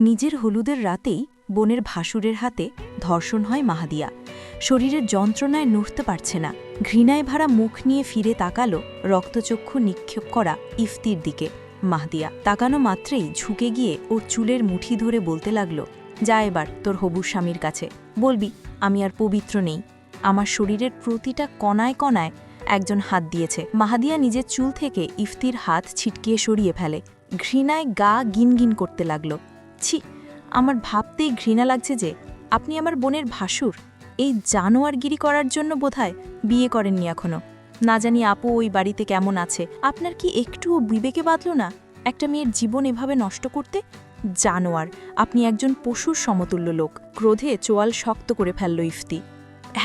নিজের হলুদের রাতেই বোনের ভাসুরের হাতে ধর্ষণ হয় মাহাদিয়া। শরীরের যন্ত্রণায় নড়তে পারছে না। ঘৃণায় ভরা মুখ নিয়ে ফিরে তাকালো রক্তচক্ষু নিক্ষেপ করা ইফতির দিকে। মাহদিয়া তাকানো মাত্রেই ঝুঁকে গিয়ে ওর চুলের মুঠি ধরে বলতে লাগলো, যা এবার তোর হবু স্বামীর কাছে, বলবি আমি আর পবিত্র নেই। আমার শরীরের প্রতিটা কণায় কণায় একজন হাত দিয়েছে। মাহাদিয়া নিজের চুল থেকে ইফতির হাত ছিটকিয়ে সরিয়ে ফেলে। ঘৃণায় গা গিনগিন করতে লাগলো। ছি, আমার ভাবতেই ঘৃণা লাগছে যে আপনি আমার বোনের ভাসুর। এই জানোয়ারগিরি করার জন্য বোধহয় বিয়ে করেননি এখনো। না জানি আপু ওই বাড়িতে কেমন আছে। আপনার কি একটুও বিবেকে বাঁধল না একটা মেয়ের জীবন এভাবে নষ্ট করতে? জানোয়ার, আপনি একজন পশুর সমতুল্য লোক। ক্রোধে চোয়াল শক্ত করে ফেলল ইফতি।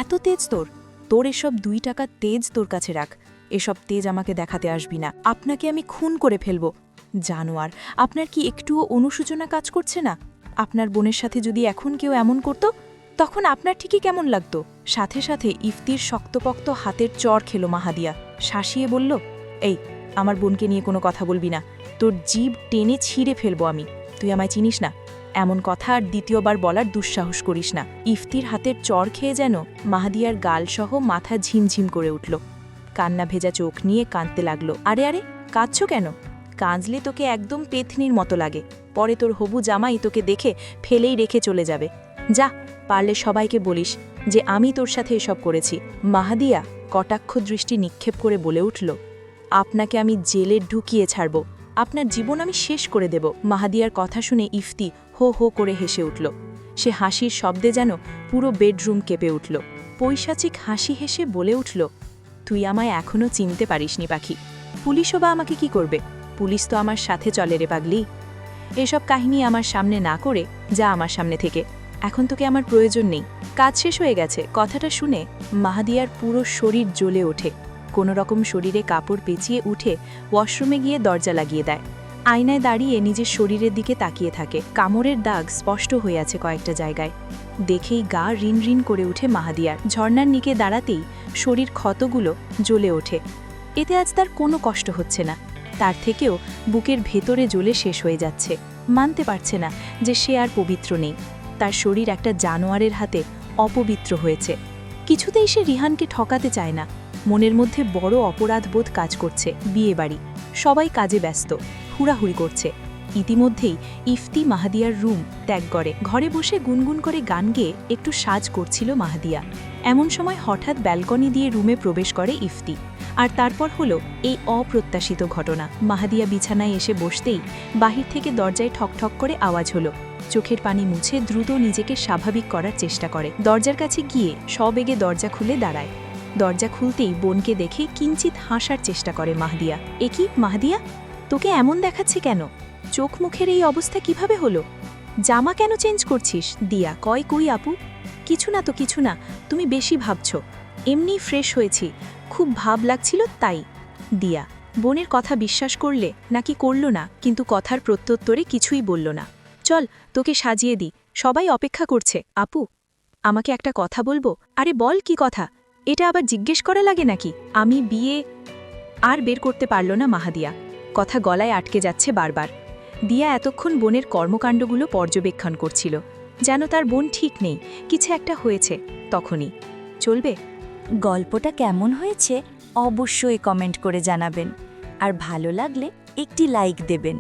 এত তেজ তোর? তোর এসব 2 টাকার তেজ তোর কাছে রাখ। এসব তেজ আমাকে দেখাতে আসবি না। আপনাকে আমি খুন করে ফেলব। জানোয়ার, আপনার কি একটুও অনুশোচনা কাজ করছে না? আপনার বোনের সাথে যদি এখন কেউ এমন করত, তখন আপনার ঠিকই কেমন লাগতো? সাথে সাথে ইফতির শক্তপোক্ত হাতের চড় খেলো মাহাদিয়া। শাসিয়ে বলল, এই, আমার বোনকে নিয়ে কোনো কথা বলবি না। তোর জিভ টেনে ছিঁড়ে ফেলবো আমি। তুই আমায় চিনিস না। এমন কথা আর দ্বিতীয়বার বলার দুঃসাহস করিস না। ইফতির হাতের চড় খেয়ে যেন মাহাদিয়ার গালসহ মাথা ঝিমঝিম করে উঠল। কান্না ভেজা চোখ নিয়ে কাঁদতে লাগলো। আরে আরে, কাঁদছ কেন? কাঁদলে তোকে একদম পেথনির মতো লাগে। পরে তোর হবু জামাই তোকে দেখে ফেলেই রেখে চলে যাবে। যা, পারলে সবাইকে বলিস যে আমি তোর সাথে এসব করেছি। মাহাদিয়া কটাক্ষ দৃষ্টি নিক্ষেপ করে বলে উঠল, আপনাকে আমি জেলে ঢুকিয়ে ছাড়ব। আপনার জীবন আমি শেষ করে দেব। মাহাদিয়ার কথা শুনে ইফতি হো হো করে হেসে উঠল। সে হাসির শব্দে যেন পুরো বেডরুম কেঁপে উঠল। পৈশাচিক হাসি হেসে বলে উঠল, তুই আমায় এখনও চিনতে পারিসনি পাখি। পুলিশও বা আমাকে কি করবে? পুলিশ তো আমার সাথে চলে রে পাগলি। এসব কাহিনী আমার সামনে না করে যা আমার সামনে থেকে। এখন তোকে আমার প্রয়োজন নেই। কাজ শেষ হয়ে গেছে। কথাটা শুনে মাহাদিয়ার পুরো শরীর জ্বলে ওঠে। কোনো রকম শরীরে কাপড় পেঁচিয়ে উঠে ওয়াশরুমে গিয়ে দরজা লাগিয়ে দেয়। আয়নায় দাঁড়িয়ে নিজের শরীরের দিকে তাকিয়ে থাকে। কামড়ের দাগ স্পষ্ট হয়ে আছে কয়েকটা জায়গায়। দেখেই গা রিন রিন করে উঠে মাহাদিয়ার। ঝর্ণার নিকে দাঁড়াতেই শরীর ক্ষতগুলো জ্বলে ওঠে। এতে আজ তার কোনো কষ্ট হচ্ছে না। তার থেকেও বুকের ভেতরে জ্বলে শেষ হয়ে যাচ্ছে। মানতে পারছে না যে সে আর পবিত্র নেই। তার শরীর একটা জানোয়ারের হাতে অপবিত্র হয়েছে। কিছুতেই সে রিহানকে ঠকাতে চায় না। মনের মধ্যে বড় অপরাধবোধ কাজ করছে। বিয়ে বাড়ি, সবাই কাজে ব্যস্ত, হুড়াহুড়ি করছে। ইতিমধ্যেই ইফতি মাহাদিয়ার রুম ত্যাগ করে। ঘরে বসে গুনগুন করে গান গেয়ে একটু সাজ করছিল মাহাদিয়া। এমন সময় হঠাৎ ব্যালকনি দিয়ে রুমে প্রবেশ করে ইফতি। আর তারপর হলো এই অপ্রত্যাশিত ঘটনা। মাহাদিয়া বিছানায় এসে বসতেই বাহির থেকে দরজায় ঠকঠক করে আওয়াজ হলো। চোখের পানি মুছে দ্রুত নিজেকে স্বাভাবিক করার চেষ্টা করে। দরজার কাছে গিয়ে সবেগে দরজা খুলে দাঁড়ায়। দরজা খুলতেই বোনকে দেখে কিঞ্চিত হাসার চেষ্টা করে মাহদিয়া। এ কি মাহদিয়া, তোকে এমন দেখাচ্ছে কেন? চোখ মুখের এই অবস্থা কিভাবে হলো? জামা কেন চেঞ্জ করছিস? দিয়া কয়, কই আপু? কিছু না তো, কিছু না, তুমি বেশি ভাবছ। এমনি ফ্রেশ হয়েছি, খুব ভাব লাগছিল তাই। দিয়া বোনের কথা বিশ্বাস করলে নাকি করল না, কিন্তু কথার প্রত্যুত্তরে কিছুই বলল না। চল, তোকে সাজিয়ে দিই, সবাই অপেক্ষা করছে। আপু, আমাকে একটা কথা বলবো? আরে বল, কি কথা? এটা আবার জিজ্ঞেস করা লাগে নাকি? আমি বিয়ে... আর বের করতে পারল না মাহাদিয়া। কথা গলায় আটকে যাচ্ছে বারবার। দিয়া এতক্ষণ বোনের কর্মকাণ্ডগুলো পর্যবেক্ষণ করছিল, যেন তার বোন ঠিক নেই, কিছু একটা হয়েছে। তখনই চলবে। গল্পটা কেমন হয়েছে অবশ্যই কমেন্ট করে জানাবেন, আর ভালো লাগলে একটি লাইক দেবেন।